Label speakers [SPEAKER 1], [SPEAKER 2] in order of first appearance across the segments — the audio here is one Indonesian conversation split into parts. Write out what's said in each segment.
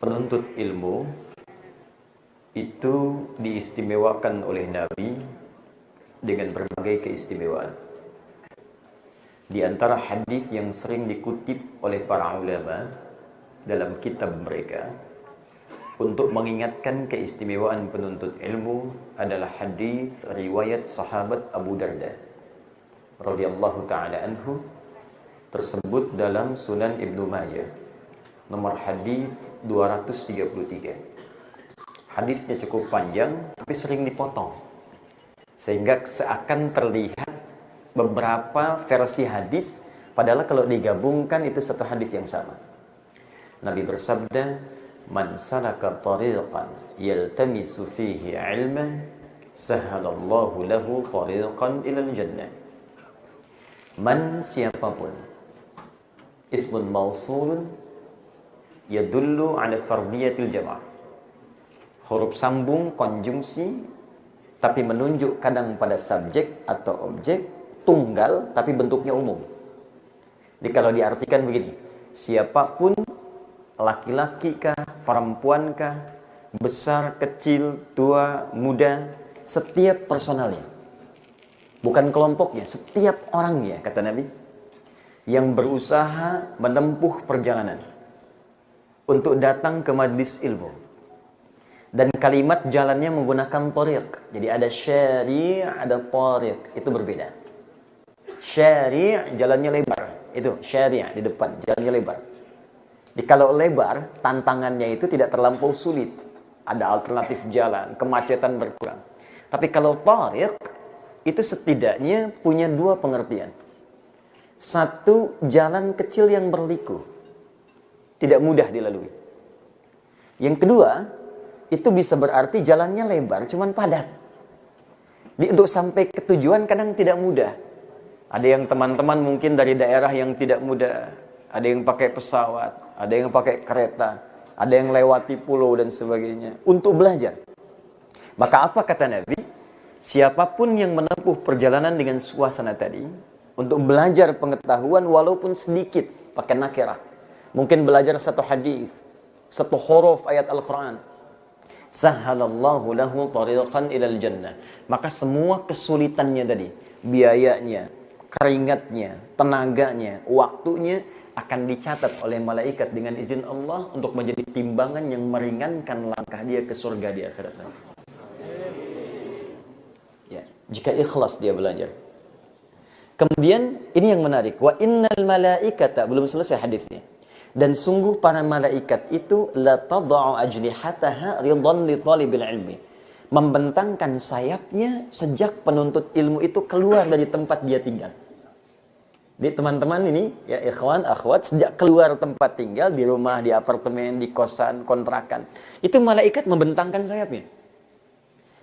[SPEAKER 1] penuntut ilmu itu diistimewakan oleh Nabi dengan berbagai keistimewaan. Di antara hadis yang sering dikutip oleh para ulama dalam kitab mereka untuk mengingatkan keistimewaan penuntut ilmu adalah hadis riwayat sahabat Abu Darda radhiyallahu taala anhu, tersebut dalam Sunan Ibnu Majah nomor hadis 233. Hadisnya cukup panjang tapi sering dipotong sehingga seakan terlihat beberapa versi hadis, padahal kalau digabungkan itu satu hadis yang sama. Nabi bersabda, "Man salaka tariqan yaltamisu fihi 'ilman, sahalallahu lahu tariqan ilal jannah." Man, siapapun, ismun mausulun yadullu ala fardiyatil jama'ah. Huruf sambung konjungsi tapi menunjuk kadang pada subjek atau objek, tunggal tapi bentuknya umum. Jadi kalau diartikan begini, siapapun, laki-laki kah, perempuan kah, besar, kecil, tua, muda, setiap personalnya, bukan kelompoknya, setiap orangnya, kata Nabi, yang berusaha menempuh perjalanan untuk datang ke majlis ilmu. Dan kalimat jalannya menggunakan tariq. Jadi ada syari', ada tariq. Itu berbeda. Syari' jalannya lebar. Itu syari' di depan, jalannya lebar. Jadi kalau lebar, tantangannya itu tidak terlampau sulit. Ada alternatif jalan, kemacetan berkurang. Tapi kalau tariq, itu setidaknya punya dua pengertian. Satu, jalan kecil yang berliku. Tidak mudah dilalui. Yang kedua, itu bisa berarti jalannya lebar, cuman padat. Untuk sampai ke tujuan kadang tidak mudah. Ada yang teman-teman mungkin dari daerah yang tidak mudah. Ada yang pakai pesawat, ada yang pakai kereta, ada yang lewati pulau dan sebagainya. Untuk belajar. Maka apa kata Nabi? Siapapun yang menempuh perjalanan dengan suasana tadi, untuk belajar pengetahuan walaupun sedikit, pakai nakirah. Mungkin belajar satu hadis, satu huruf ayat Al-Quran. Sahalallahu lahu tariqan ilal jannah. Maka semua kesulitannya tadi, biayanya, keringatnya, tenaganya, waktunya akan dicatat oleh malaikat dengan izin Allah untuk menjadi timbangan yang meringankan langkah dia ke surga di akhirat nanti. Ya, jika ikhlas dia belajar. Kemudian ini yang menarik, wa innal malaikata, belum selesai hadisnya. Dan sungguh para malaikat itu la tad'u ajnihataha ridhan li talibil ilmi. Membentangkan sayapnya sejak penuntut ilmu itu keluar dari tempat dia tinggal. Jadi teman-teman ini, ya ikhwan, akhwat, sejak keluar tempat tinggal, di rumah, di apartemen, di kosan, kontrakan, itu malaikat membentangkan sayapnya.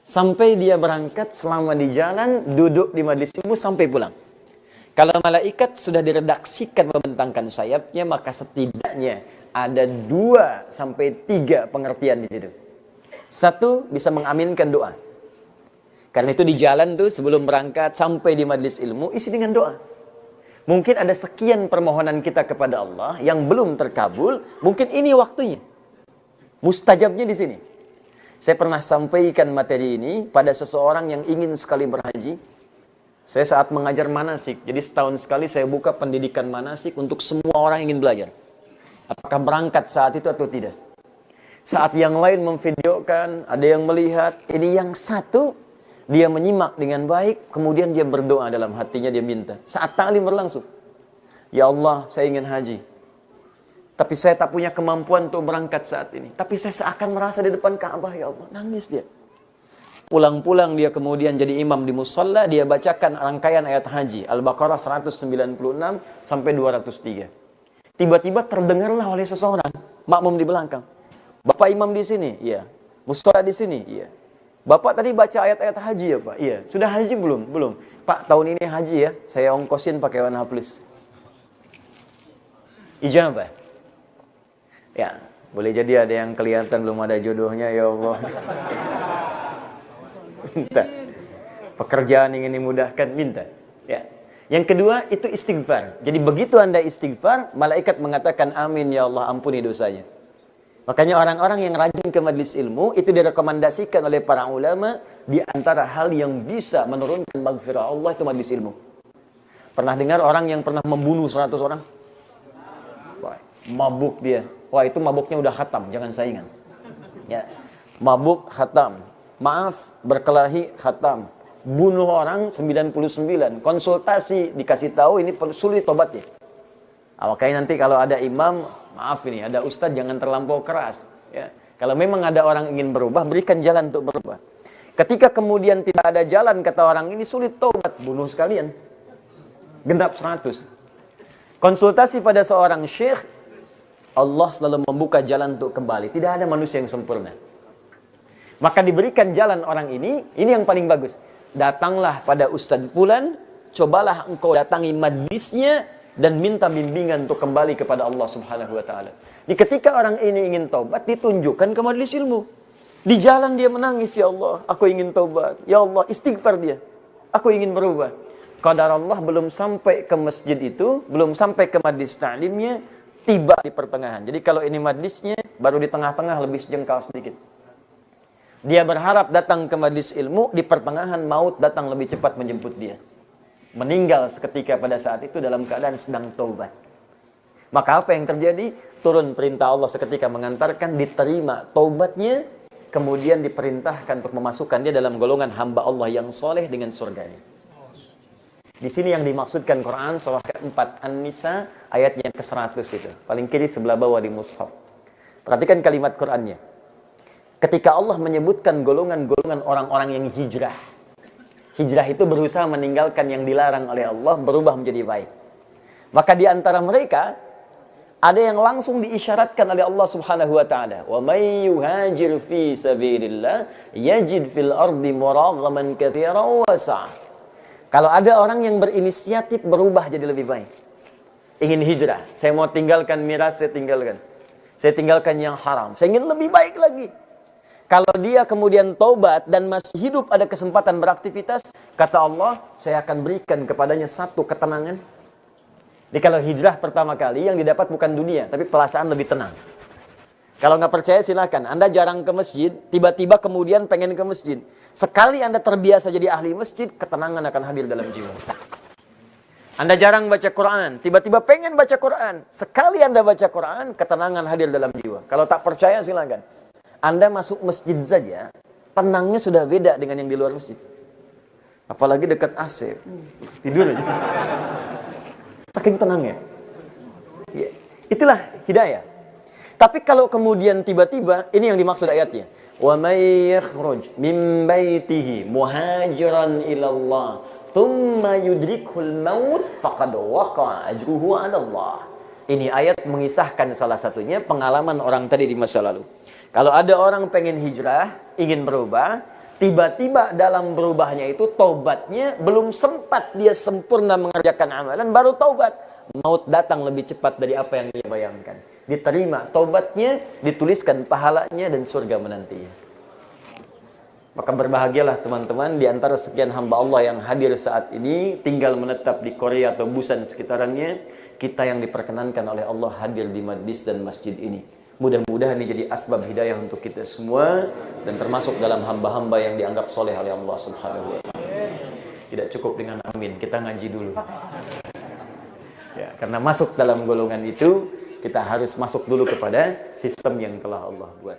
[SPEAKER 1] Sampai dia berangkat, selama di jalan, duduk di majlis ilmu sampai pulang. Kalau malaikat sudah diredaksikan membentangkan sayapnya, maka setidaknya ada 2 sampai 3 pengertian di situ. Satu, bisa mengaminkan doa. Karena itu di jalan tuh sebelum berangkat sampai di majlis ilmu isi dengan doa. Mungkin ada sekian permohonan kita kepada Allah yang belum terkabul, mungkin ini waktunya. Mustajabnya di sini. Saya pernah sampaikan materi ini pada seseorang yang ingin sekali berhaji. Saya saat mengajar manasik, jadi setahun sekali saya buka pendidikan manasik untuk semua orang yang ingin belajar. Apakah berangkat saat itu atau tidak. Saat yang lain memvideokan, ada yang melihat, ini yang satu, dia menyimak dengan baik, kemudian dia berdoa dalam hatinya, dia minta. Saat ta'lim berlangsung, ya Allah, saya ingin haji. Tapi saya tak punya kemampuan untuk berangkat saat ini. Tapi saya seakan merasa di depan Ka'bah, ya Allah, nangis dia. Pulang-pulang dia kemudian jadi imam di musalla, dia bacakan rangkaian ayat haji Al-Baqarah 196 sampai 203. Tiba-tiba terdengarlah oleh seseorang makmum di belakang. Bapak imam di sini? Iya. Musalla di sini? Iya. Bapak tadi baca ayat-ayat haji ya, Pak? Iya. Sudah haji belum? Belum. Pak, tahun ini haji ya. Saya ongkosin pakai warna plus. Ijabah. Ya, boleh jadi ada yang kelihatan belum ada jodohnya, ya Allah. Minta. Pekerjaan ingin dimudahkan, minta. Ya. Yang kedua itu istighfar. Jadi begitu Anda istighfar, malaikat mengatakan amin ya Allah, ampuni dosanya. Makanya orang-orang yang rajin ke majelis ilmu itu direkomendasikan oleh para ulama di antara hal yang bisa menurunkan maghfirah Allah itu majelis ilmu. Pernah dengar orang yang pernah membunuh 100 orang? Wah, mabuk dia. Wah, itu mabuknya udah khatam, jangan saingan. Ya. Mabuk khatam. Maaf, berkelahi khatam. Bunuh orang 99. Konsultasi dikasih tahu ini sulit tobatnya. Makanya nanti kalau ada imam, maaf ini, ada ustadz jangan terlampau keras. Ya. Kalau memang ada orang ingin berubah, berikan jalan untuk berubah. Ketika kemudian tidak ada jalan, kata orang ini sulit taubat, bunuh sekalian. Genap 100. Konsultasi pada seorang syekh, Allah selalu membuka jalan untuk kembali. Tidak ada manusia yang sempurna. Maka diberikan jalan orang ini yang paling bagus. Datanglah pada ustadz fulan, cobalah engkau datangi majlisnya, dan minta bimbingan untuk kembali kepada Allah Subhanahu wa taala. Di ketika orang ini ingin taubat, ditunjukkan ke majelis ilmu. Di jalan dia menangis, ya Allah, aku ingin taubat. Ya Allah, istighfar dia. Aku ingin berubah. Qadar Allah belum sampai ke masjid itu, belum sampai ke majlis ta'limnya, tiba di pertengahan. Jadi kalau ini majlisnya, baru di tengah-tengah lebih sejengkal sedikit. Dia berharap datang ke majlis ilmu, di pertengahan maut datang lebih cepat menjemput dia. Meninggal seketika pada saat itu dalam keadaan sedang taubat. Maka apa yang terjadi? Turun perintah Allah seketika mengantarkan, diterima taubatnya, kemudian diperintahkan untuk memasukkan dia dalam golongan hamba Allah yang soleh dengan surganya. Di sini yang dimaksudkan Quran surah ke-4 An-Nisa ayat yang ke-100 itu. Paling kiri sebelah bawah di mushaf. Perhatikan kalimat Qurannya. Ketika Allah menyebutkan golongan-golongan orang-orang yang hijrah. Hijrah itu berusaha meninggalkan yang dilarang oleh Allah, berubah menjadi baik. Maka di antara mereka, ada yang langsung diisyaratkan oleh Allah Subhanahu wa taala. Wa may yuhajir fi sabilillah yajid fil ardi muraghaman katsiran wa sa'a. Kalau ada orang yang berinisiatif berubah jadi lebih baik. Ingin hijrah, saya mau tinggalkan miras, saya tinggalkan. Saya tinggalkan yang haram, saya ingin lebih baik lagi. Kalau dia kemudian taubat dan masih hidup ada kesempatan beraktivitas, kata Allah, saya akan berikan kepadanya satu ketenangan. Jadi kalau hijrah pertama kali yang didapat bukan dunia, tapi perasaan lebih tenang. Kalau nggak percaya silakan. Anda jarang ke masjid, tiba-tiba kemudian pengen ke masjid. Sekali Anda terbiasa jadi ahli masjid, ketenangan akan hadir dalam jiwa. Anda jarang baca Quran, tiba-tiba pengen baca Quran. Sekali Anda baca Quran, ketenangan hadir dalam jiwa. Kalau tak percaya silakan. Anda masuk masjid saja, tenangnya sudah beda dengan yang di luar masjid. Apalagi dekat AC, tidur aja. Saking tenangnya. Ya, itulah hidayah. Tapi kalau kemudian tiba-tiba, ini yang dimaksud ayatnya. Wa may yakhruj min baitihi muhajiran ila Allah, thumma yudrikhul maut faqad waqa'a ajruhu 'ala Allah. Ini ayat mengisahkan salah satunya pengalaman orang tadi di masa lalu. Kalau ada orang pengen hijrah, ingin berubah, tiba-tiba dalam berubahnya itu taubatnya belum sempat dia sempurna mengerjakan amalan, baru taubat. Maut datang lebih cepat dari apa yang dia bayangkan. Diterima taubatnya, dituliskan pahalanya dan surga menantinya. Maka berbahagialah teman-teman di antara sekian hamba Allah yang hadir saat ini, tinggal menetap di Korea atau Busan sekitarannya, kita yang diperkenankan oleh Allah hadir di majlis dan masjid ini. Mudah-mudahan ini jadi asbab hidayah untuk kita semua dan termasuk dalam hamba-hamba yang dianggap soleh oleh Allah Subhanahu wa taala. Tidak cukup dengan amin, kita ngaji dulu. Ya, karena masuk dalam golongan itu, kita harus masuk dulu kepada sistem yang telah Allah buat.